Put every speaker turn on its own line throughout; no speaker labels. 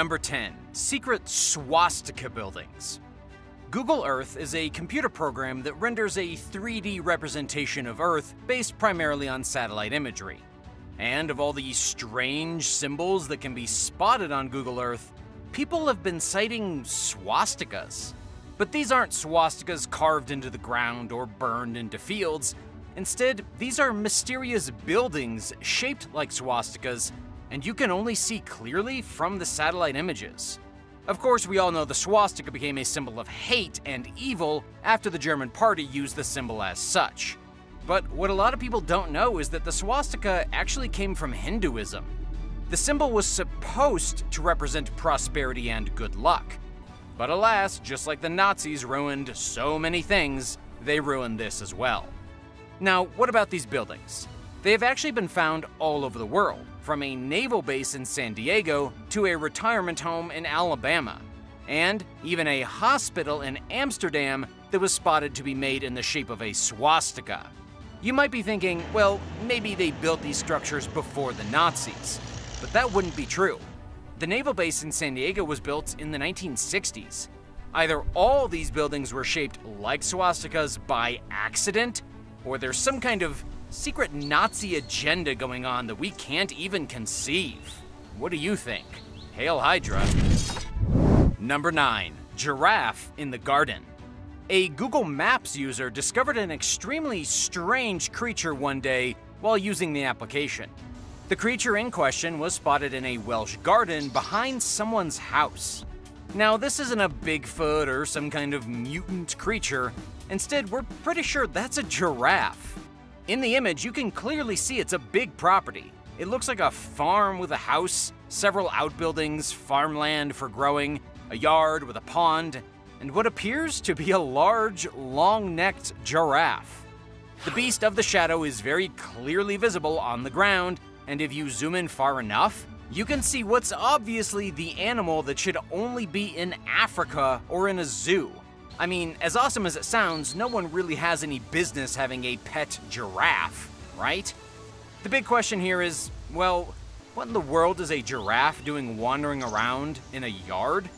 Number 10. Secret swastika buildings. Google Earth is a computer program that renders a 3D representation of Earth based primarily on satellite imagery. And of all the strange symbols that can be spotted on Google Earth, people have been citing swastikas. But these aren't swastikas carved into the ground or burned into fields. Instead, these are mysterious buildings shaped like swastikas, and you can only see clearly from the satellite images. Of course, we all know the swastika became a symbol of hate and evil after the German party used the symbol as such. But what a lot of people don't know is that the swastika actually came from Hinduism. The symbol was supposed to represent prosperity and good luck. But alas, just like the Nazis ruined so many things, they ruined this as well. Now, what about these buildings? They have actually been found all over the world, from a naval base in San Diego to a retirement home in Alabama, and even a hospital in Amsterdam that was spotted to be made in the shape of a swastika. You might be thinking, well, maybe they built these structures before the Nazis, but that wouldn't be true. The naval base in San Diego was built in the 1960s. Either all these buildings were shaped like swastikas by accident, or there's some kind of secret Nazi agenda going on that we can't even conceive. What do you think? Hail Hydra. Number 9. Giraffe in the garden. A Google Maps user discovered an extremely strange creature one day while using the application. The creature in question was spotted in a Welsh garden behind someone's house. Now, this isn't a Bigfoot or some kind of mutant creature. Instead, we're pretty sure that's a giraffe. In the image, you can clearly see it's a big property. It looks like a farm with a house, several outbuildings, farmland for growing, a yard with a pond, and what appears to be a large, long-necked giraffe. The beast of the shadow is very clearly visible on the ground, and if you zoom in far enough, you can see what's obviously the animal that should only be in Africa or in a zoo. I mean, as awesome as it sounds, no one really has any business having a pet giraffe, right? The big question here is, well, what in the world is a giraffe doing wandering around in a yard?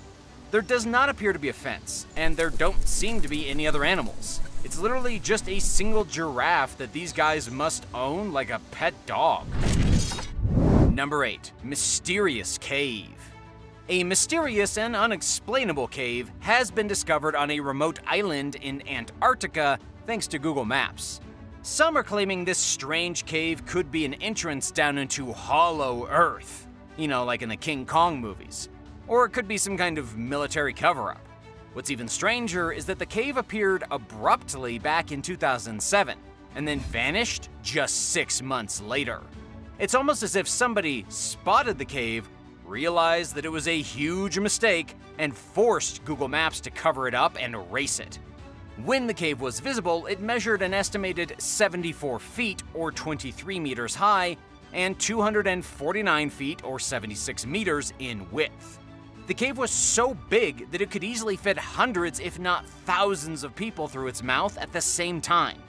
There does not appear to be a fence, and there don't seem to be any other animals. It's literally just a single giraffe that these guys must own like a pet dog. Number 8. Mysterious Cave. A mysterious and unexplainable cave has been discovered on a remote island in Antarctica thanks to Google Maps. Some are claiming this strange cave could be an entrance down into Hollow Earth, you know, like in the King Kong movies. Or it could be some kind of military cover-up. What's even stranger is that the cave appeared abruptly back in 2007 and then vanished just 6 months later. It's almost as if somebody spotted the cave, realized that it was a huge mistake, and forced Google Maps to cover it up and erase it. When the cave was visible, it measured an estimated 74 feet or 23 meters high and 249 feet or 76 meters in width. The cave was so big that it could easily fit hundreds if not thousands of people through its mouth at the same time.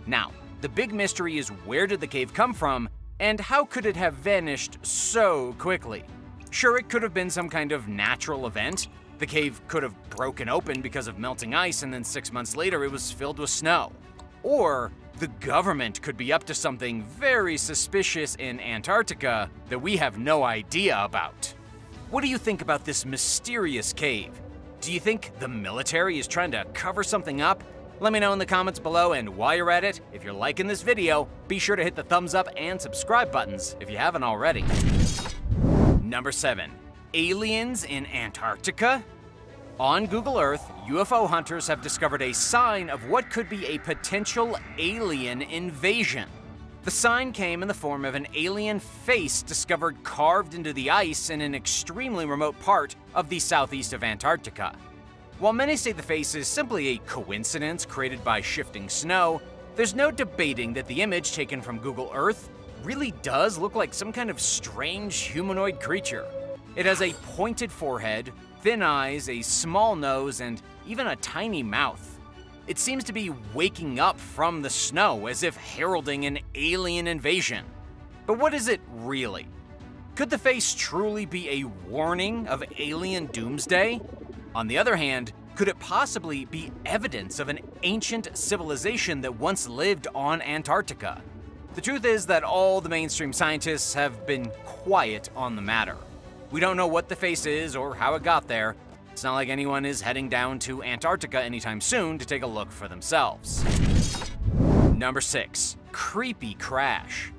Now, the big mystery is, where did the cave come from, and how could it have vanished so quickly? Sure, it could have been some kind of natural event. The cave could have broken open because of melting ice, and then 6 months later it was filled with snow. Or the government could be up to something very suspicious in Antarctica that we have no idea about. What do you think about this mysterious cave? Do you think the military is trying to cover something up? Let me know in the comments below, and while you're at it, if you're liking this video, be sure to hit the thumbs up and subscribe buttons if you haven't already. Number 7. Aliens in Antarctica? On Google Earth, UFO hunters have discovered a sign of what could be a potential alien invasion. The sign came in the form of an alien face discovered carved into the ice in an extremely remote part of the southeast of Antarctica. While many say the face is simply a coincidence created by shifting snow, there's no debating that the image taken from Google Earth really does look like some kind of strange humanoid creature. It has a pointed forehead, thin eyes, a small nose, and even a tiny mouth. It seems to be waking up from the snow as if heralding an alien invasion. But what is it really? Could the face truly be a warning of alien doomsday? On the other hand, could it possibly be evidence of an ancient civilization that once lived on Antarctica? The truth is that all the mainstream scientists have been quiet on the matter. We don't know what the face is or how it got there. It's not like anyone is heading down to Antarctica anytime soon to take a look for themselves. Number 6. Creepy crash.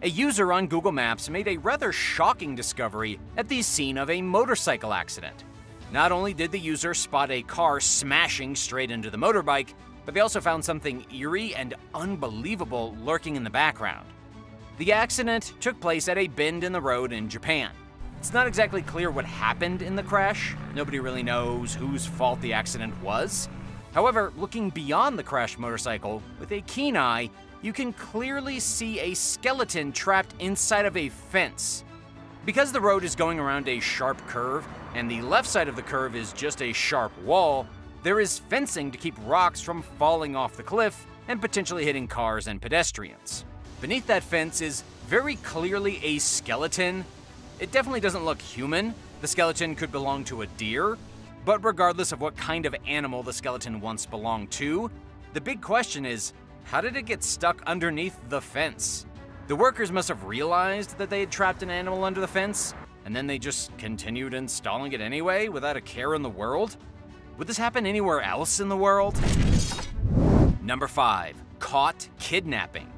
A user on Google Maps made a rather shocking discovery at the scene of a motorcycle accident. Not only did the user spot a car smashing straight into the motorbike, but they also found something eerie and unbelievable lurking in the background. The accident took place at a bend in the road in Japan. It's not exactly clear what happened in the crash. Nobody really knows whose fault the accident was. However, looking beyond the crashed motorcycle with a keen eye, you can clearly see a skeleton trapped inside of a fence. Because the road is going around a sharp curve, and the left side of the curve is just a sharp wall, there is fencing to keep rocks from falling off the cliff and potentially hitting cars and pedestrians. Beneath that fence is very clearly a skeleton. It definitely doesn't look human. The skeleton could belong to a deer, but regardless of what kind of animal the skeleton once belonged to, the big question is, how did it get stuck underneath the fence? The workers must have realized that they had trapped an animal under the fence, and then they just continued installing it anyway without a care in the world? Would this happen anywhere else in the world? Number 5. Caught kidnapping.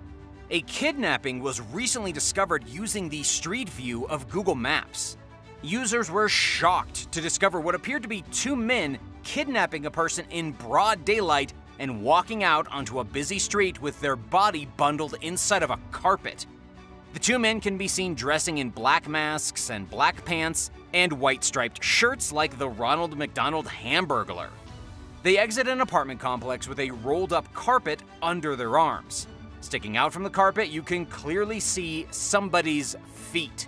A kidnapping was recently discovered using the Street View of Google Maps. Users were shocked to discover what appeared to be 2 men kidnapping a person in broad daylight and walking out onto a busy street with their body bundled inside of a carpet. The 2 men can be seen dressing in black masks and black pants and white striped shirts like the Ronald McDonald Hamburglar. They exit an apartment complex with a rolled up carpet under their arms. Sticking out from the carpet, you can clearly see somebody's feet.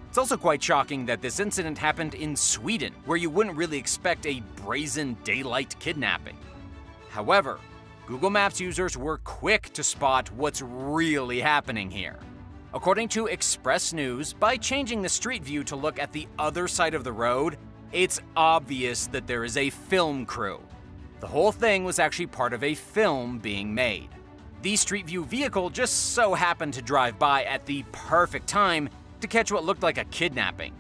It's also quite shocking that this incident happened in Sweden, where you wouldn't really expect a brazen daylight kidnapping. However, Google Maps users were quick to spot what's really happening here. According to Express News, by changing the street view to look at the other side of the road, it's obvious that there is a film crew. The whole thing was actually part of a film being made. The Street View vehicle just so happened to drive by at the perfect time to catch what looked like a kidnapping.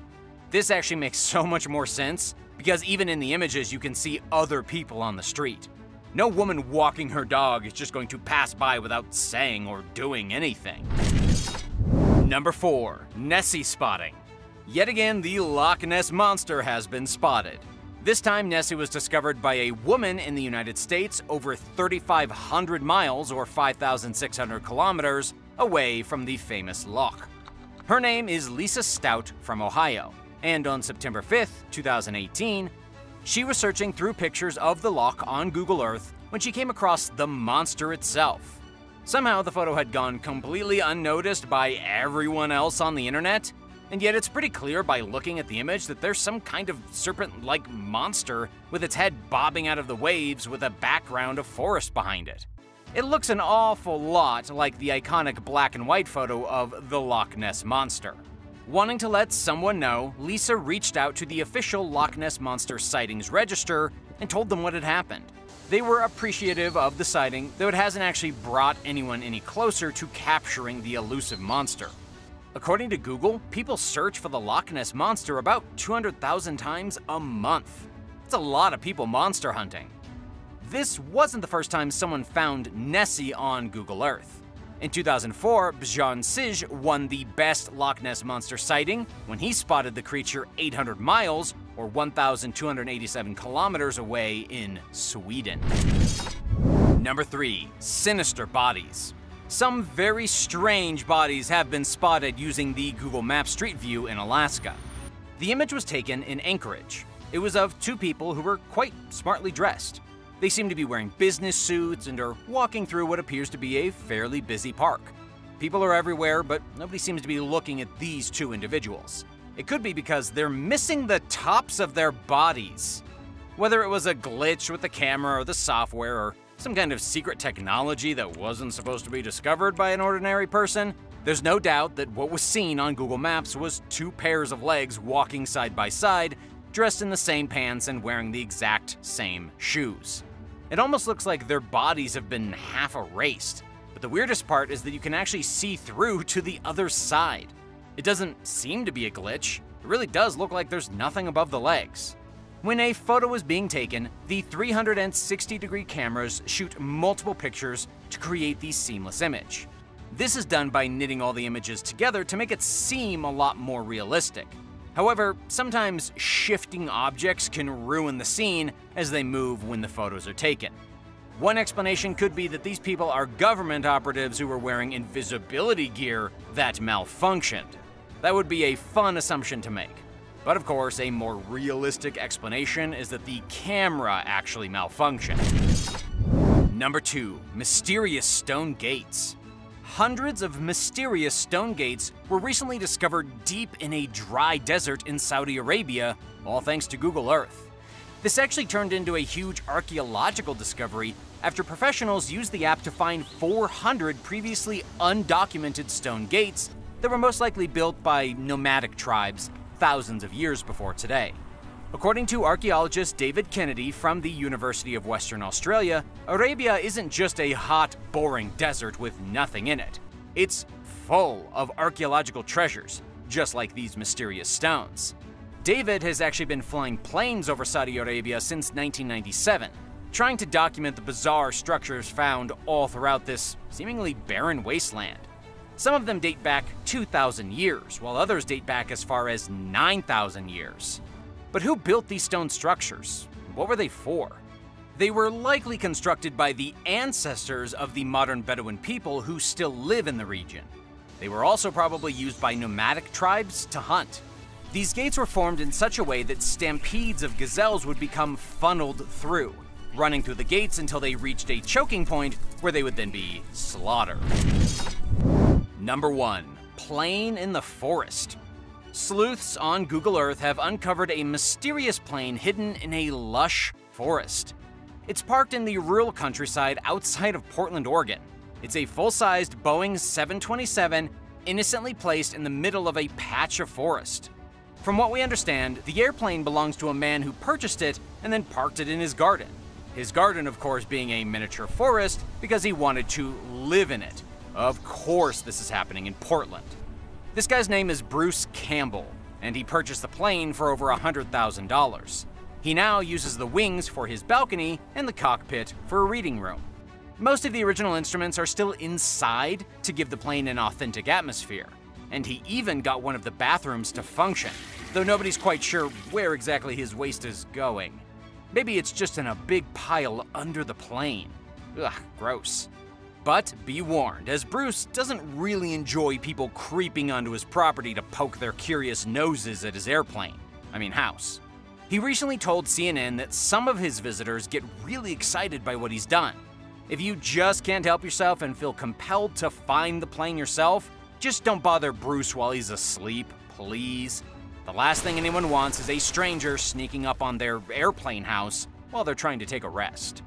This actually makes so much more sense because even in the images you can see other people on the street. No woman walking her dog is just going to pass by without saying or doing anything. Number 4. Nessie spotting. Yet again, the Loch Ness Monster has been spotted. This time, Nessie was discovered by a woman in the United States over 3,500 miles or 5,600 kilometers away from the famous loch. Her name is Lisa Stout from Ohio, and on September 5th, 2018, she was searching through pictures of the loch on Google Earth when she came across the monster itself. Somehow the photo had gone completely unnoticed by everyone else on the internet, and yet it's pretty clear by looking at the image that there's some kind of serpent-like monster with its head bobbing out of the waves with a background of forest behind it. It looks an awful lot like the iconic black and white photo of the Loch Ness Monster. Wanting to let someone know, Lisa reached out to the official Loch Ness Monster Sightings Register and told them what had happened. They were appreciative of the sighting, though it hasn't actually brought anyone any closer to capturing the elusive monster. According to Google, people search for the Loch Ness Monster about 200,000 times a month. That's a lot of people monster hunting. This wasn't the first time someone found Nessie on Google Earth. In 2004, Bjorn Sig won the best Loch Ness Monster sighting when he spotted the creature 800 miles, or 1,287 kilometers away in Sweden. Number 3. Sinister bodies. Some very strange bodies have been spotted using the Google Maps Street View in Alaska. The image was taken in Anchorage. It was of 2 people who were quite smartly dressed. They seem to be wearing business suits and are walking through what appears to be a fairly busy park. People are everywhere, but nobody seems to be looking at these 2 individuals. It could be because they're missing the tops of their bodies. Whether it was a glitch with the camera or the software or some kind of secret technology that wasn't supposed to be discovered by an ordinary person, There's no doubt that what was seen on Google Maps was two pairs of legs walking side by side, dressed in the same pants and wearing the exact same shoes. It almost looks like their bodies have been half erased, but the weirdest part is that you can actually see through to the other side. It doesn't seem to be a glitch. It really does look like there's nothing above the legs. When a photo is being taken, the 360-degree cameras shoot multiple pictures to create the seamless image. This is done by knitting all the images together to make it seem a lot more realistic. However, sometimes shifting objects can ruin the scene as they move when the photos are taken. One explanation could be that these people are government operatives who were wearing invisibility gear that malfunctioned. That would be a fun assumption to make. But of course, a more realistic explanation is that the camera actually malfunctioned. Number 2. Mysterious stone gates. Hundreds of mysterious stone gates were recently discovered deep in a dry desert in Saudi Arabia, all thanks to Google Earth. This actually turned into a huge archaeological discovery after professionals used the app to find 400 previously undocumented stone gates that were most likely built by nomadic tribes thousands of years before today. According to archaeologist David Kennedy from the University of Western Australia, Arabia isn't just a hot, boring desert with nothing in it. It's full of archaeological treasures, just like these mysterious stones. David has actually been flying planes over Saudi Arabia since 1997, trying to document the bizarre structures found all throughout this seemingly barren wasteland. Some of them date back 2,000 years, while others date back as far as 9,000 years. But who built these stone structures? What were they for? They were likely constructed by the ancestors of the modern Bedouin people who still live in the region. They were also probably used by nomadic tribes to hunt. These gates were formed in such a way that stampedes of gazelles would become funneled through, running through the gates until they reached a choking point where they would then be slaughtered. Number 1. Plane in the forest. Sleuths on Google Earth have uncovered a mysterious plane hidden in a lush forest. It's parked in the rural countryside outside of Portland, Oregon. It's a full-sized Boeing 727 innocently placed in the middle of a patch of forest. From what we understand, the airplane belongs to a man who purchased it and then parked it in his garden. His garden, of course, being a miniature forest because he wanted to live in it. Of course this is happening in Portland. This guy's name is Bruce Campbell, and he purchased the plane for over $100,000. He now uses the wings for his balcony and the cockpit for a reading room. Most of the original instruments are still inside to give the plane an authentic atmosphere, and he even got one of the bathrooms to function, though nobody's quite sure where exactly his waste is going. Maybe it's just in a big pile under the plane. Ugh, gross. But be warned, as Bruce doesn't really enjoy people creeping onto his property to poke their curious noses at his house. He recently told CNN that some of his visitors get really excited by what he's done. If you just can't help yourself and feel compelled to find the plane yourself, just don't bother Bruce while he's asleep, please. The last thing anyone wants is a stranger sneaking up on their airplane house while they're trying to take a rest.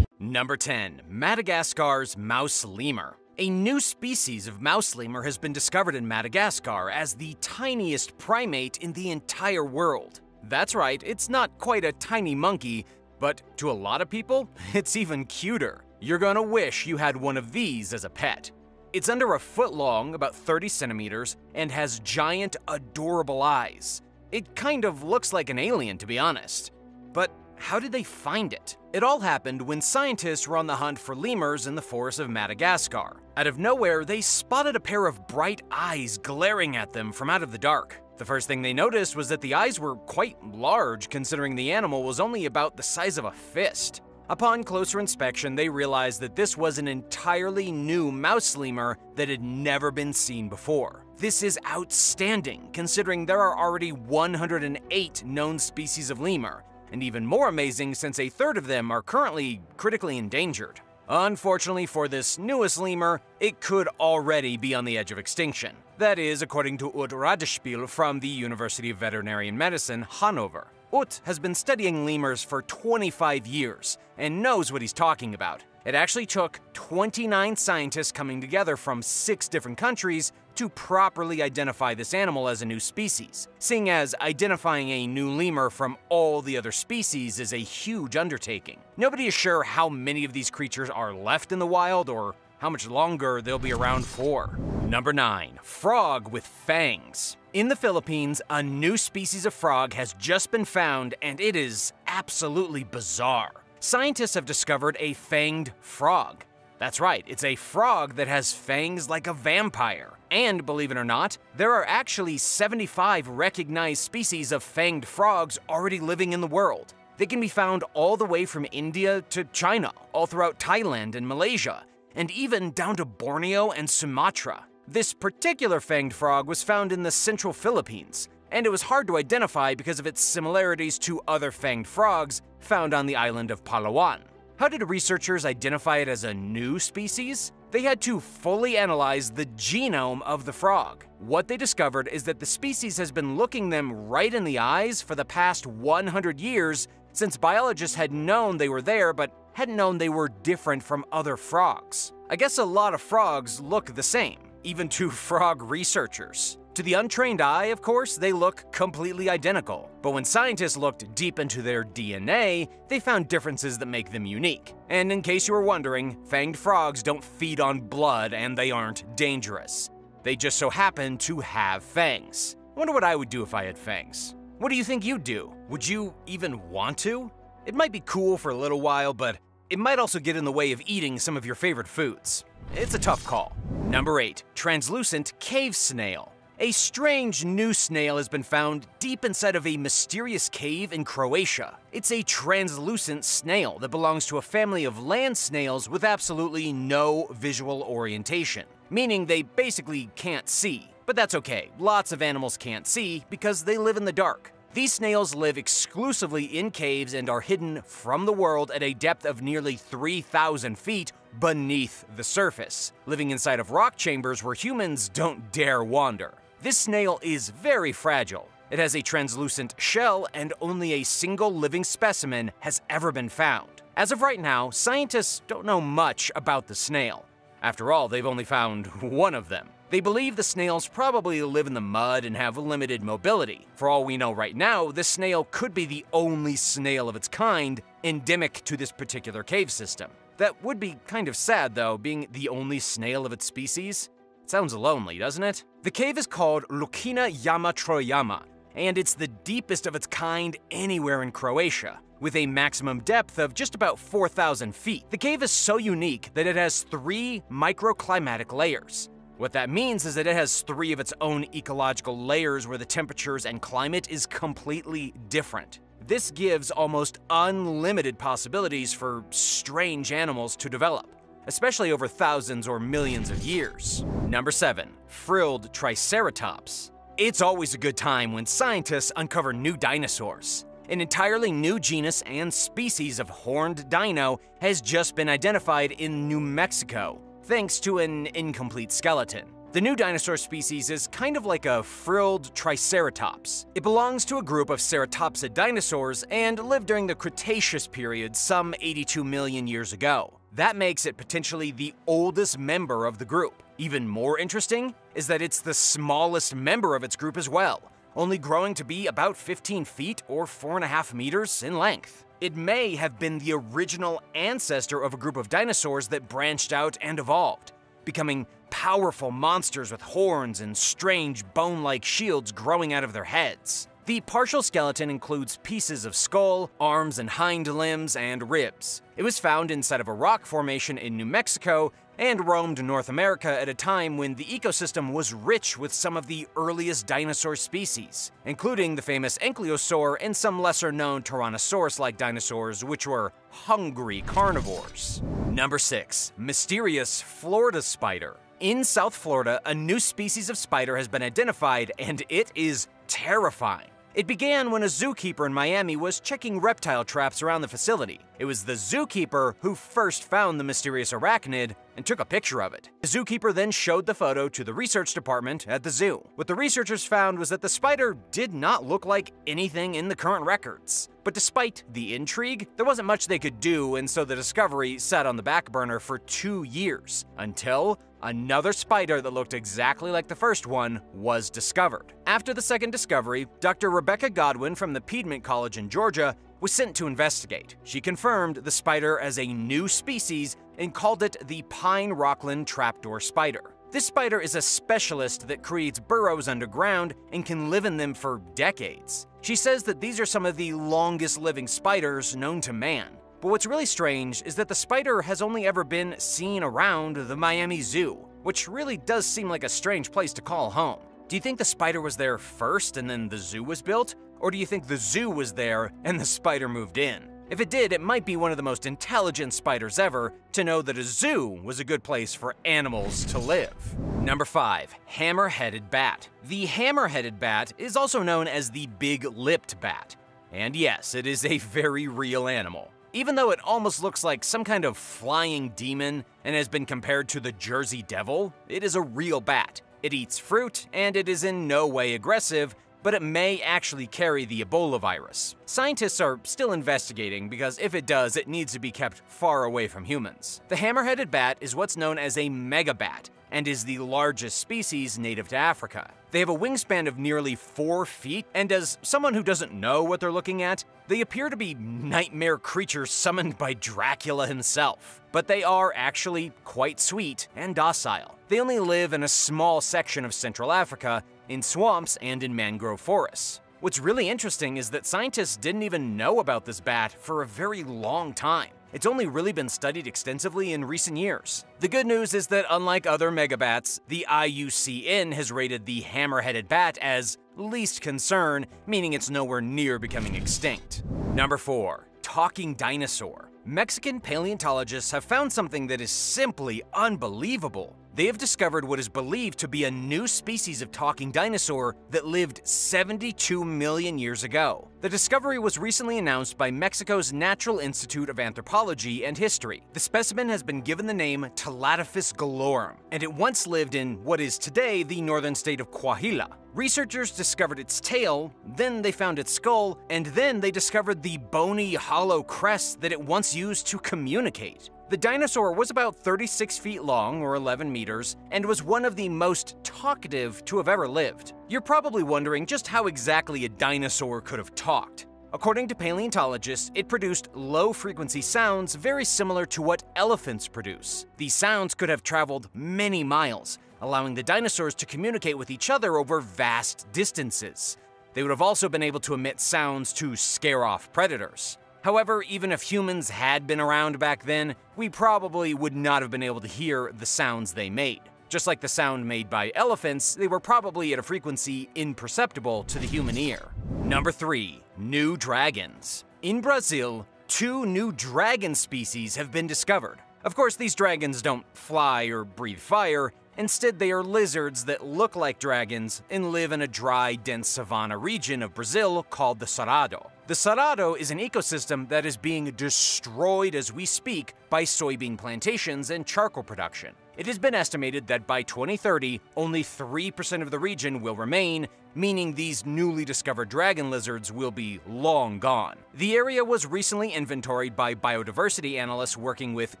Number 10. Madagascar's mouse lemur. A new species of mouse lemur has been discovered in Madagascar as the tiniest primate in the entire world. That's right, it's not quite a tiny monkey, but to a lot of people, it's even cuter. You're gonna wish you had one of these as a pet. It's under a foot long, about 30 centimeters, and has giant, adorable eyes. It kind of looks like an alien, to be honest. But how did they find it? It all happened when scientists were on the hunt for lemurs in the forests of Madagascar. Out of nowhere, they spotted a pair of bright eyes glaring at them from out of the dark. The first thing they noticed was that the eyes were quite large, considering the animal was only about the size of a fist. Upon closer inspection, they realized that this was an entirely new mouse lemur that had never been seen before. This is outstanding, considering there are already 108 known species of lemur, and even more amazing since a third of them are currently critically endangered. Unfortunately for this newest lemur, it could already be on the edge of extinction. That is, according to Ud Radespil from the University of Veterinary Medicine, Hanover. Ut has been studying lemurs for 25 years and knows what he's talking about. It actually took 29 scientists coming together from 6 different countries to properly identify this animal as a new species, seeing as identifying a new lemur from all the other species is a huge undertaking. Nobody is sure how many of these creatures are left in the wild or how much longer they'll be around for. Number 9. Frog with fangs. In the Philippines, a new species of frog has just been found, and it is absolutely bizarre. Scientists have discovered a fanged frog. That's right, it's a frog that has fangs like a vampire. And believe it or not, there are actually 75 recognized species of fanged frogs already living in the world. They can be found all the way from India to China, all throughout Thailand and Malaysia, and even down to Borneo and Sumatra. This particular fanged frog was found in the central Philippines, and it was hard to identify because of its similarities to other fanged frogs found on the island of Palawan. How did researchers identify it as a new species? They had to fully analyze the genome of the frog. What they discovered is that the species has been looking them right in the eyes for the past 100 years, since biologists had known they were there but hadn't known they were different from other frogs. I guess a lot of frogs look the same, even to frog researchers. To the untrained eye, of course, they look completely identical. But when scientists looked deep into their DNA, they found differences that make them unique. And in case you were wondering, fanged frogs don't feed on blood and they aren't dangerous. They just so happen to have fangs. I wonder what I would do if I had fangs. What do you think you'd do? Would you even want to? It might be cool for a little while, but it might also get in the way of eating some of your favorite foods. It's a tough call. Number 8. Translucent cave snail. A strange new snail has been found deep inside of a mysterious cave in Croatia. It's a translucent snail that belongs to a family of land snails with absolutely no visual orientation, meaning they basically can't see. But that's okay, lots of animals can't see because they live in the dark. These snails live exclusively in caves and are hidden from the world at a depth of nearly 3,000 feet beneath the surface, living inside of rock chambers where humans don't dare wander. This snail is very fragile. It has a translucent shell, and only a single living specimen has ever been found. As of right now, scientists don't know much about the snail. After all, they've only found one of them. They believe the snails probably live in the mud and have limited mobility. For all we know right now, this snail could be the only snail of its kind endemic to this particular cave system. That would be kind of sad, though, being the only snail of its species. Sounds lonely, doesn't it? The cave is called Lukina Yama Troyama, and it's the deepest of its kind anywhere in Croatia, with a maximum depth of just about 4,000 feet. The cave is so unique that it has 3 microclimatic layers. What that means is that it has 3 of its own ecological layers where the temperatures and climate is completely different. This gives almost unlimited possibilities for strange animals to develop, especially over thousands or millions of years. Number 7. Frilled Triceratops. It's always a good time when scientists uncover new dinosaurs. An entirely new genus and species of horned dino has just been identified in New Mexico, thanks to an incomplete skeleton. The new dinosaur species is kind of like a frilled triceratops. It belongs to a group of ceratopsid dinosaurs and lived during the Cretaceous period some 82 million years ago. That makes it potentially the oldest member of the group. Even more interesting is that it's the smallest member of its group as well, only growing to be about 15 feet or 4.5 meters in length. It may have been the original ancestor of a group of dinosaurs that branched out and evolved, becoming powerful monsters with horns and strange bone-like shields growing out of their heads. The partial skeleton includes pieces of skull, arms and hind limbs, and ribs. It was found inside of a rock formation in New Mexico and roamed North America at a time when the ecosystem was rich with some of the earliest dinosaur species, including the famous ankylosaur and some lesser-known Tyrannosaurus-like dinosaurs, which were hungry carnivores. Number 6. Mysterious Florida spider. In South Florida, a new species of spider has been identified, and it is terrifying. It began when a zookeeper in Miami was checking reptile traps around the facility. It was the zookeeper who first found the mysterious arachnid, and took a picture of it. The zookeeper then showed the photo to the research department at the zoo. What the researchers found was that the spider did not look like anything in the current records. But despite the intrigue, there wasn't much they could do, and so the discovery sat on the back burner for 2 years, until another spider that looked exactly like the first one was discovered. After the second discovery, Dr. Rebecca Godwin from the Piedmont College in Georgia was sent to investigate. She confirmed the spider as a new species and called it the pine rockland trapdoor spider. This spider is a specialist that creates burrows underground and can live in them for decades. She says that these are some of the longest living spiders known to man. But what's really strange is that the spider has only ever been seen around the Miami Zoo, which really does seem like a strange place to call home. Do you think the spider was there first and then the zoo was built? Or do you think the zoo was there and the spider moved in? If it did, it might be one of the most intelligent spiders ever to know that a zoo was a good place for animals to live. Number 5. Hammer-headed bat. The hammer-headed bat is also known as the big-lipped bat. And yes, it is a very real animal. Even though it almost looks like some kind of flying demon and has been compared to the Jersey Devil, it is a real bat. It eats fruit, and it is in no way aggressive, but it may actually carry the Ebola virus. Scientists are still investigating because if it does, it needs to be kept far away from humans. The hammer-headed bat is what's known as a megabat and is the largest species native to Africa. They have a wingspan of nearly 4 feet, and as someone who doesn't know what they're looking at, they appear to be nightmare creatures summoned by Dracula himself. But they are actually quite sweet and docile. They only live in a small section of Central Africa, in swamps and in mangrove forests. What's really interesting is that scientists didn't even know about this bat for a very long time. It's only really been studied extensively in recent years. The good news is that unlike other megabats, the IUCN has rated the hammer-headed bat as least concern, meaning it's nowhere near becoming extinct. Number 4. Talking dinosaur. Mexican paleontologists have found something that is simply unbelievable. They have discovered what is believed to be a new species of talking dinosaur that lived 72 million years ago. The discovery was recently announced by Mexico's Natural Institute of Anthropology and History. The specimen has been given the name Talltanic galorum, and it once lived in what is today the northern state of Coahuila. Researchers discovered its tail, then they found its skull, and then they discovered the bony, hollow crest that it once used to communicate. The dinosaur was about 36 feet long, or 11 meters, and was one of the most talkative to have ever lived. You're probably wondering just how exactly a dinosaur could have talked. According to paleontologists, it produced low-frequency sounds very similar to what elephants produce. These sounds could have traveled many miles, allowing the dinosaurs to communicate with each other over vast distances. They would have also been able to emit sounds to scare off predators. However, even if humans had been around back then, we probably would not have been able to hear the sounds they made. Just like the sound made by elephants, they were probably at a frequency imperceptible to the human ear. Number 3. New dragons. In Brazil, 2 new dragon species have been discovered. Of course, these dragons don't fly or breathe fire. Instead, they are lizards that look like dragons and live in a dry, dense savanna region of Brazil called the Cerrado. The Cerrado is an ecosystem that is being destroyed as we speak by soybean plantations and charcoal production. It has been estimated that by 2030, only 3% of the region will remain, meaning these newly discovered dragon lizards will be long gone. The area was recently inventoried by biodiversity analysts working with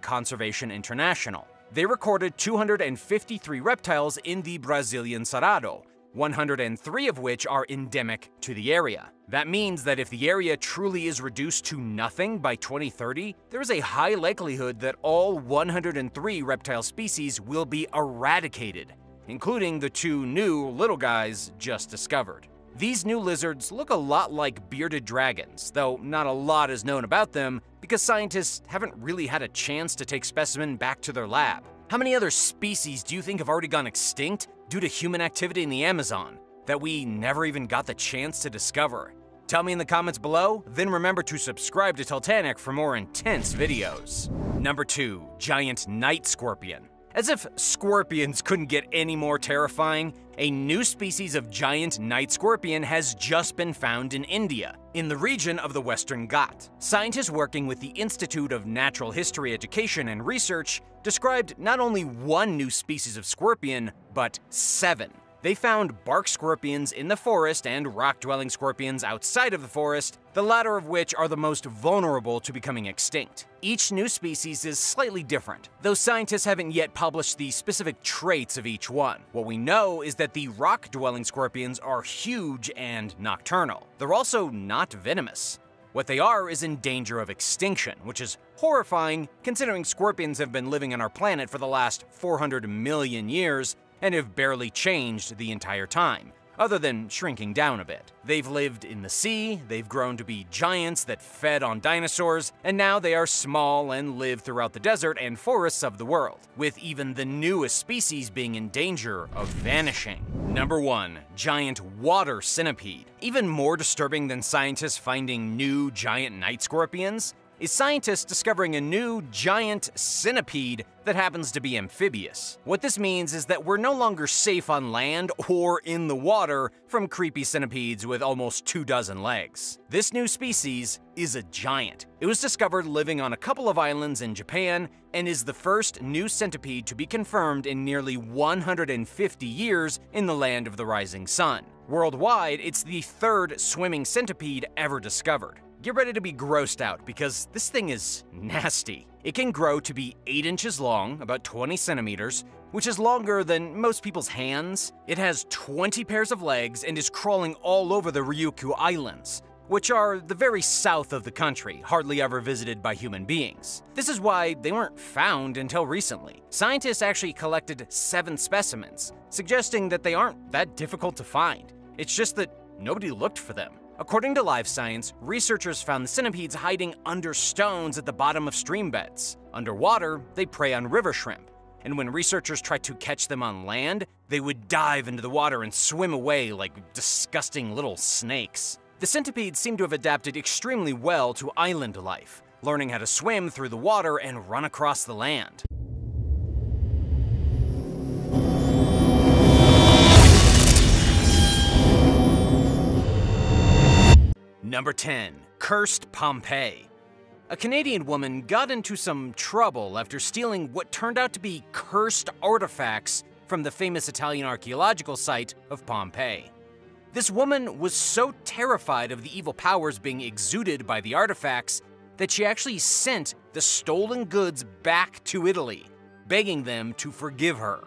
Conservation International. They recorded 253 reptiles in the Brazilian Cerrado, 103 of which are endemic to the area. That means that if the area truly is reduced to nothing by 2030, there is a high likelihood that all 103 reptile species will be eradicated, including the 2 new little guys just discovered. These new lizards look a lot like bearded dragons, though not a lot is known about them because scientists haven't really had a chance to take specimen back to their lab. How many other species do you think have already gone extinct due to human activity in the Amazon that we never even got the chance to discover? Tell me in the comments below, then remember to subscribe to Talltanic for more intense videos. Number 2. Giant night scorpion. As if scorpions couldn't get any more terrifying, A new species of giant night scorpion has just been found in India, in the region of the Western Ghat. Scientists working with the Institute of Natural History Education and Research described not only one new species of scorpion, but 7. They found bark scorpions in the forest and rock-dwelling scorpions outside of the forest, the latter of which are the most vulnerable to becoming extinct. Each new species is slightly different, though scientists haven't yet published the specific traits of each one. What we know is that the rock-dwelling scorpions are huge and nocturnal. They're also not venomous. What they are is in danger of extinction, which is horrifying considering scorpions have been living on our planet for the last 400 million years, and have barely changed the entire time, other than shrinking down a bit. They've lived in the sea, they've grown to be giants that fed on dinosaurs, and now they are small and live throughout the desert and forests of the world, with even the newest species being in danger of vanishing. Number 1. Giant water centipede. Even more disturbing than scientists finding new giant night scorpions is scientists discovering a new giant centipede that happens to be amphibious. What this means is that we're no longer safe on land or in the water from creepy centipedes with almost 24 legs. This new species is a giant. It was discovered living on a couple of islands in Japan and is the first new centipede to be confirmed in nearly 150 years in the land of the rising sun. Worldwide, it's the 3rd swimming centipede ever discovered. Get ready to be grossed out because this thing is nasty. It can grow to be 8 inches long, about 20 centimeters, which is longer than most people's hands. It has 20 pairs of legs and is crawling all over the Ryukyu Islands, which are the very south of the country, hardly ever visited by human beings. This is why they weren't found until recently. Scientists actually collected 7 specimens, suggesting that they aren't that difficult to find. It's just that nobody looked for them. According to Live Science, researchers found the centipedes hiding under stones at the bottom of stream beds. Underwater, they prey on river shrimp, and when researchers tried to catch them on land, they would dive into the water and swim away like disgusting little snakes. The centipedes seem to have adapted extremely well to island life, learning how to swim through the water and run across the land. Number 10. Cursed Pompeii. A Canadian woman got into some trouble after stealing what turned out to be cursed artifacts from the famous Italian archaeological site of Pompeii. This woman was so terrified of the evil powers being exuded by the artifacts that she actually sent the stolen goods back to Italy, begging them to forgive her.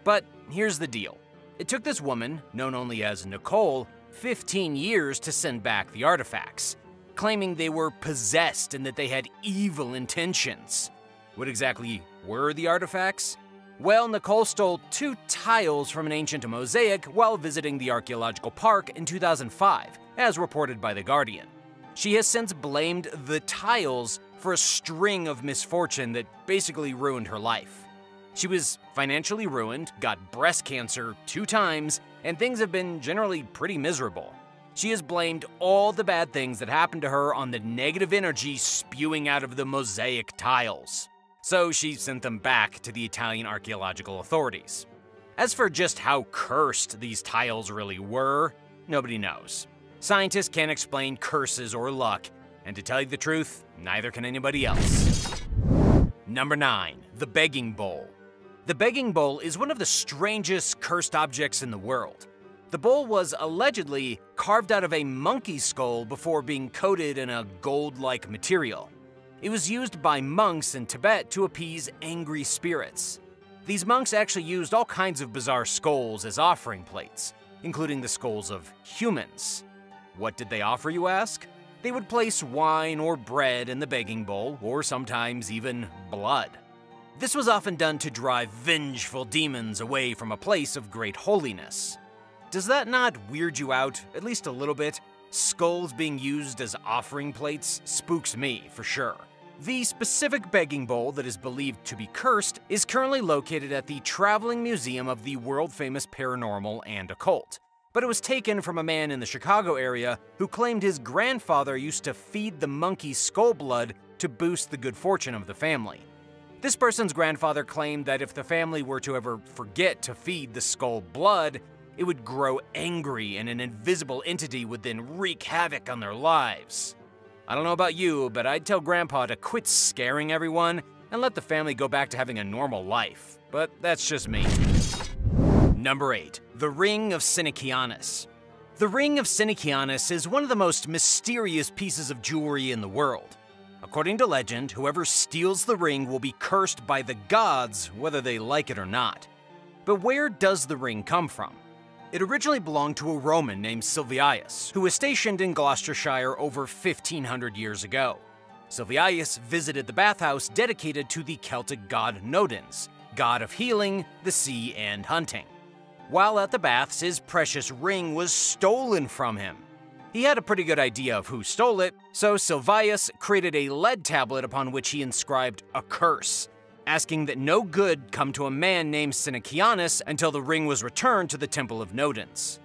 But here's the deal. It took this woman, known only as Nicole, 15 years to send back the artifacts, claiming they were possessed and that they had evil intentions. What exactly were the artifacts? Well, Nicole stole 2 tiles from an ancient mosaic while visiting the archaeological park in 2005, as reported by The Guardian. She has since blamed the tiles for a string of misfortune that basically ruined her life. She was financially ruined, got breast cancer 2 times, and things have been generally pretty miserable. She has blamed all the bad things that happened to her on the negative energy spewing out of the mosaic tiles. So she sent them back to the Italian archaeological authorities. As for just how cursed these tiles really were, nobody knows. Scientists can't explain curses or luck, and to tell you the truth, neither can anybody else. Number 9. The Begging Bowl. The begging bowl is one of the strangest cursed objects in the world. The bowl was allegedly carved out of a monkey's skull before being coated in a gold-like material. It was used by monks in Tibet to appease angry spirits. These monks actually used all kinds of bizarre skulls as offering plates, including the skulls of humans. What did they offer, you ask? They would place wine or bread in the begging bowl, or sometimes even blood. This was often done to drive vengeful demons away from a place of great holiness. Does that not weird you out, at least a little bit? Skulls being used as offering plates spooks me, for sure. The specific begging bowl that is believed to be cursed is currently located at the Traveling Museum of the world-famous paranormal and occult. But it was taken from a man in the Chicago area who claimed his grandfather used to feed the monkey skull blood to boost the good fortune of the family. This person's grandfather claimed that if the family were to ever forget to feed the skull blood, it would grow angry and an invisible entity would then wreak havoc on their lives. I don't know about you, but I'd tell Grandpa to quit scaring everyone and let the family go back to having a normal life. But that's just me. Number 8. The Ring of Sinicianus. The Ring of Sinicianus is one of the most mysterious pieces of jewelry in the world. According to legend, whoever steals the ring will be cursed by the gods, whether they like it or not. But where does the ring come from? It originally belonged to a Roman named Silvius, who was stationed in Gloucestershire over 1500 years ago. Silvius visited the bathhouse dedicated to the Celtic god Nodens, god of healing, the sea, and hunting. While at the baths, his precious ring was stolen from him. He had a pretty good idea of who stole it, so Silvius created a lead tablet upon which he inscribed a curse, asking that no good come to a man named Sinicianus until the ring was returned to the Temple of Nodens.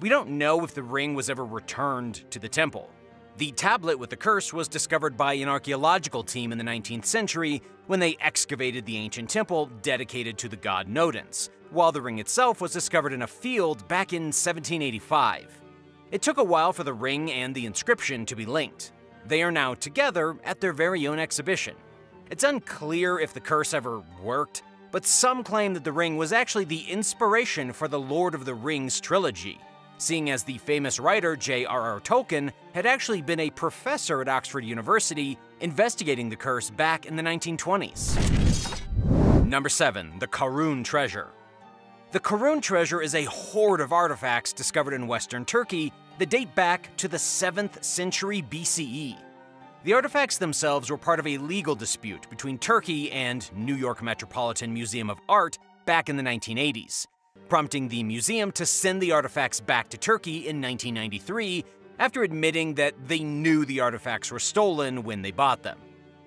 We don't know if the ring was ever returned to the temple. The tablet with the curse was discovered by an archaeological team in the 19th century when they excavated the ancient temple dedicated to the god Nodens, while the ring itself was discovered in a field back in 1785. It took a while for the ring and the inscription to be linked. They are now together at their very own exhibition. It's unclear if the curse ever worked, but some claim that the ring was actually the inspiration for the Lord of the Rings trilogy, seeing as the famous writer J.R.R. Tolkien had actually been a professor at Oxford University investigating the curse back in the 1920s. Number 7. The Karun Treasure. The Karun treasure is a hoard of artifacts discovered in Western Turkey that date back to the 7th century BCE. The artifacts themselves were part of a legal dispute between Turkey and New York Metropolitan Museum of Art back in the 1980s, prompting the museum to send the artifacts back to Turkey in 1993 after admitting that they knew the artifacts were stolen when they bought them.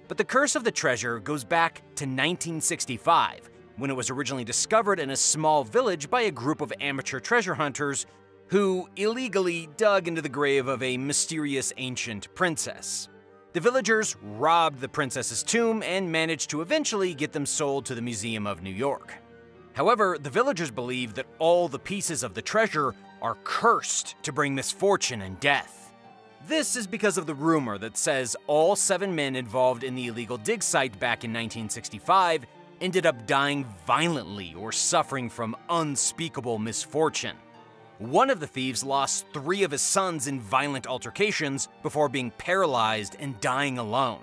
But the curse of the treasure goes back to 1965, when it was originally discovered in a small village by a group of amateur treasure hunters who illegally dug into the grave of a mysterious ancient princess. The villagers robbed the princess's tomb and managed to eventually get them sold to the Museum of New York. However, the villagers believe that all the pieces of the treasure are cursed to bring misfortune and death. This is because of the rumor that says all 7 men involved in the illegal dig site back in 1965 ended up dying violently or suffering from unspeakable misfortune. One of the thieves lost 3 of his sons in violent altercations before being paralyzed and dying alone.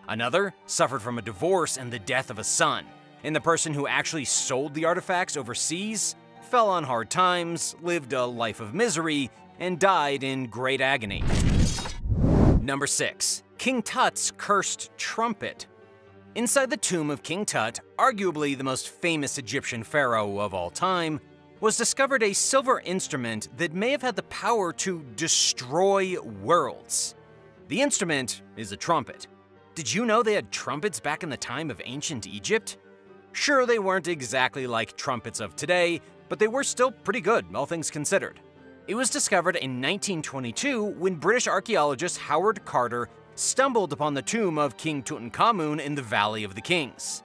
Another suffered from a divorce and the death of a son, and the person who actually sold the artifacts overseas fell on hard times, lived a life of misery, and died in great agony. Number 6. King Tut's Cursed Trumpet. Inside the tomb of King Tut, arguably the most famous Egyptian pharaoh of all time, was discovered a silver instrument that may have had the power to destroy worlds. The instrument is a trumpet. Did you know they had trumpets back in the time of ancient Egypt? Sure, they weren't exactly like trumpets of today, but they were still pretty good, all things considered. It was discovered in 1922 when British archaeologist Howard Carter stumbled upon the tomb of King Tutankhamun in the Valley of the Kings.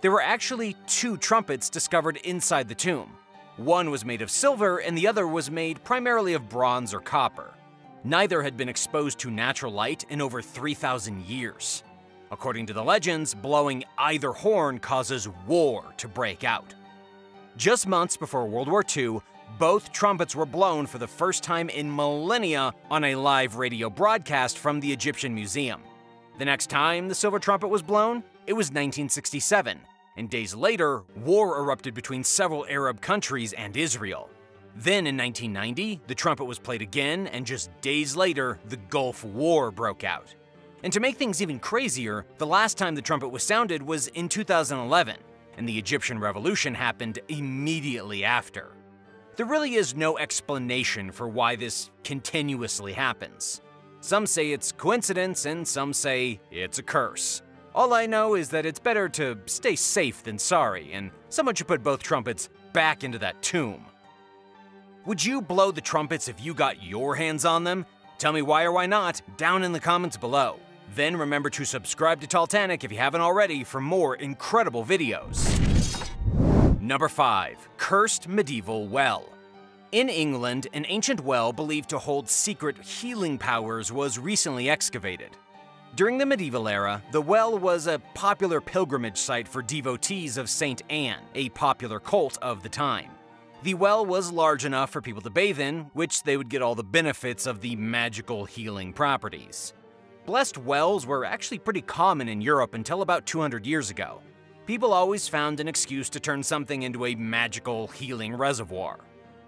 There were actually 2 trumpets discovered inside the tomb. One was made of silver and the other was made primarily of bronze or copper. Neither had been exposed to natural light in over 3,000 years. According to the legends, blowing either horn causes war to break out. Just months before World War II, both trumpets were blown for the first time in millennia on a live radio broadcast from the Egyptian Museum. The next time the silver trumpet was blown, it was 1967, and days later, war erupted between several Arab countries and Israel. Then in 1990, the trumpet was played again, and just days later, the Gulf War broke out. And to make things even crazier, the last time the trumpet was sounded was in 2011, and the Egyptian Revolution happened immediately after. There really is no explanation for why this continuously happens. Some say it's coincidence, and some say it's a curse. All I know is that it's better to stay safe than sorry, and someone should put both trumpets back into that tomb. Would you blow the trumpets if you got your hands on them? Tell me why or why not down in the comments below. Then remember to subscribe to Talltanic if you haven't already for more incredible videos. Number 5. Cursed Medieval Well. In England, an ancient well believed to hold secret healing powers was recently excavated. During the medieval era, the well was a popular pilgrimage site for devotees of Saint Anne, a popular cult of the time. The well was large enough for people to bathe in, which they would get all the benefits of the magical healing properties. Blessed wells were actually pretty common in Europe until about 200 years ago. People always found an excuse to turn something into a magical healing reservoir.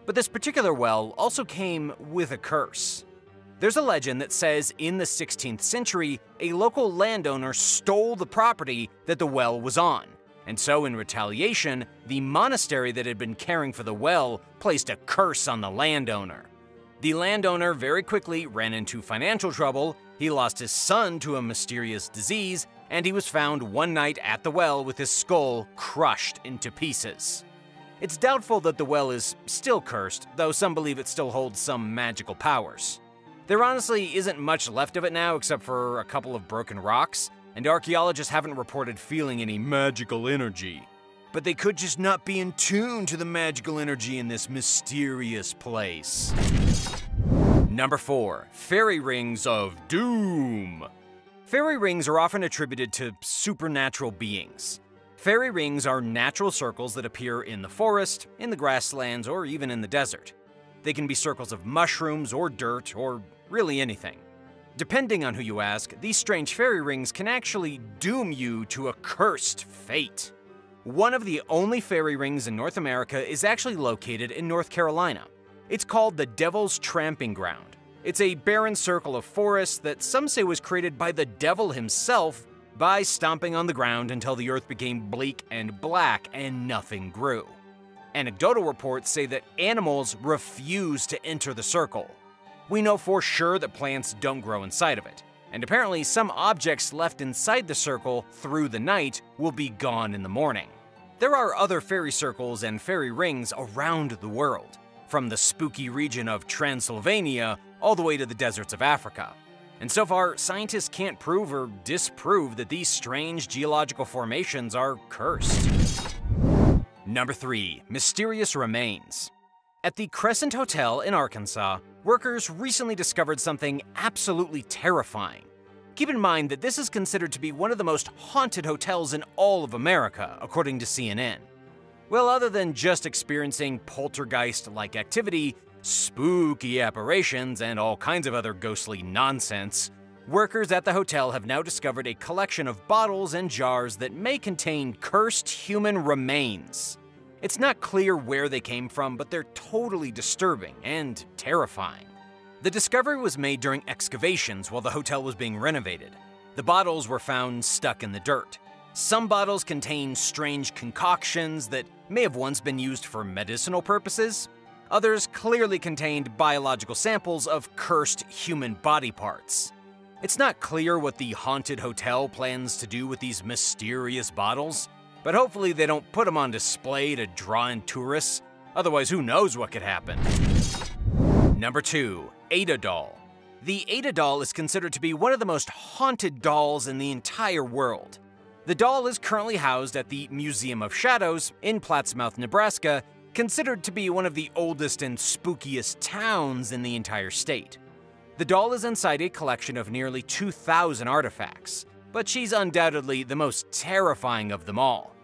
But this particular well also came with a curse. There's a legend that says in the 16th century, a local landowner stole the property that the well was on. And so in retaliation, the monastery that had been caring for the well placed a curse on the landowner. The landowner very quickly ran into financial trouble, he lost his son to a mysterious disease, and he was found one night at the well with his skull crushed into pieces. It's doubtful that the well is still cursed, though some believe it still holds some magical powers. There honestly isn't much left of it now except for a couple of broken rocks, and archaeologists haven't reported feeling any magical energy. But they could just not be in tune to the magical energy in this mysterious place. Number 4. Fairy Rings of Doom. Fairy rings are often attributed to supernatural beings. Fairy rings are natural circles that appear in the forest, in the grasslands, or even in the desert. They can be circles of mushrooms or dirt, or really anything. Depending on who you ask, these strange fairy rings can actually doom you to a cursed fate. One of the only fairy rings in North America is actually located in North Carolina. It's called the Devil's Tramping Ground. It's a barren circle of forest that some say was created by the devil himself by stomping on the ground until the earth became bleak and black and nothing grew. Anecdotal reports say that animals refuse to enter the circle. We know for sure that plants don't grow inside of it, and apparently some objects left inside the circle through the night will be gone in the morning. There are other fairy circles and fairy rings around the world, from the spooky region of Transylvania all the way to the deserts of Africa. And so far, scientists can't prove or disprove that these strange geological formations are cursed. Number 3. Mysterious Remains. At the Crescent Hotel in Arkansas, workers recently discovered something absolutely terrifying. Keep in mind that this is considered to be one of the most haunted hotels in all of America, according to CNN. Well, other than just experiencing poltergeist-like activity, spooky apparitions, and all kinds of other ghostly nonsense, workers at the hotel have now discovered a collection of bottles and jars that may contain cursed human remains. It's not clear where they came from, but they're totally disturbing and terrifying. The discovery was made during excavations while the hotel was being renovated. The bottles were found stuck in the dirt. Some bottles contain strange concoctions that may have once been used for medicinal purposes. Others clearly contained biological samples of cursed human body parts. It's not clear what the haunted hotel plans to do with these mysterious bottles, but hopefully they don't put them on display to draw in tourists, otherwise who knows what could happen. Number 2. Ada Doll. The Ada Doll is considered to be one of the most haunted dolls in the entire world. The doll is currently housed at the Museum of Shadows in Plattsmouth, Nebraska, considered to be one of the oldest and spookiest towns in the entire state. The doll is inside a collection of nearly 2,000 artifacts, but she's undoubtedly the most terrifying of them all.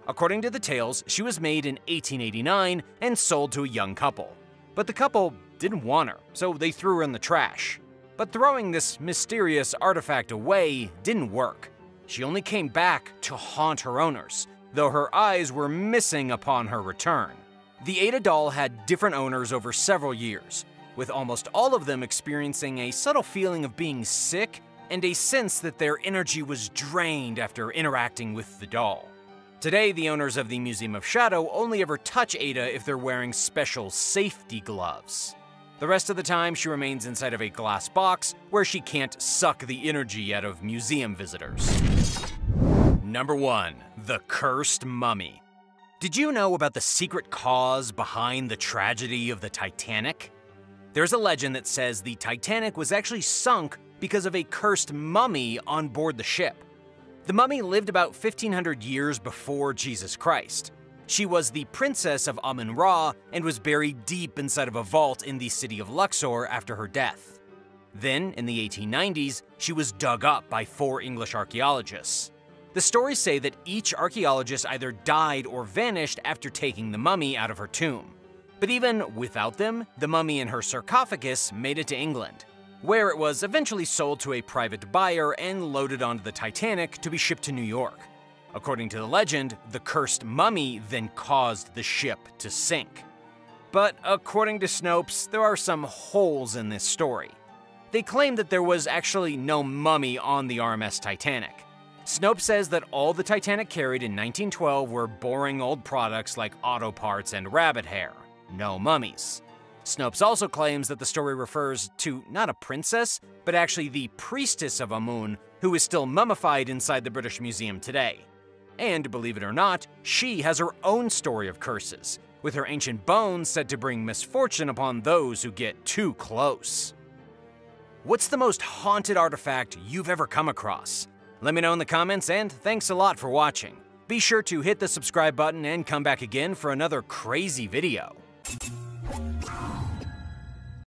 According to the tales, she was made in 1889 and sold to a young couple. But the couple didn't want her, so they threw her in the trash. But throwing this mysterious artifact away didn't work. She only came back to haunt her owners, though her eyes were missing upon her return. The Ada doll had different owners over several years, with almost all of them experiencing a subtle feeling of being sick and a sense that their energy was drained after interacting with the doll. Today, the owners of the Museum of Shadow only ever touch Ada if they're wearing special safety gloves. The rest of the time, she remains inside of a glass box where she can't suck the energy out of museum visitors. Number 1. The Cursed Mummy. Did you know about the secret cause behind the tragedy of the Titanic? There's a legend that says the Titanic was actually sunk because of a cursed mummy on board the ship. The mummy lived about 1,500 years before Jesus Christ. She was the princess of Amun-Ra and was buried deep inside of a vault in the city of Luxor after her death. Then, in the 1890s, she was dug up by 4 English archaeologists. The stories say that each archaeologist either died or vanished after taking the mummy out of her tomb. But even without them, the mummy and her sarcophagus made it to England, where it was eventually sold to a private buyer and loaded onto the Titanic to be shipped to New York. According to the legend, the cursed mummy then caused the ship to sink. But according to Snopes, there are some holes in this story. They claim that there was actually no mummy on the RMS Titanic. Snopes says that all the Titanic carried in 1912 were boring old products like auto parts and rabbit hair, no mummies. Snopes also claims that the story refers to not a princess, but actually the priestess of Amun, who is still mummified inside the British Museum today. And believe it or not, she has her own story of curses, with her ancient bones said to bring misfortune upon those who get too close. What's the most haunted artifact you've ever come across? Let me know in the comments, and thanks a lot for watching. Be sure to hit the subscribe button and come back again for another crazy video.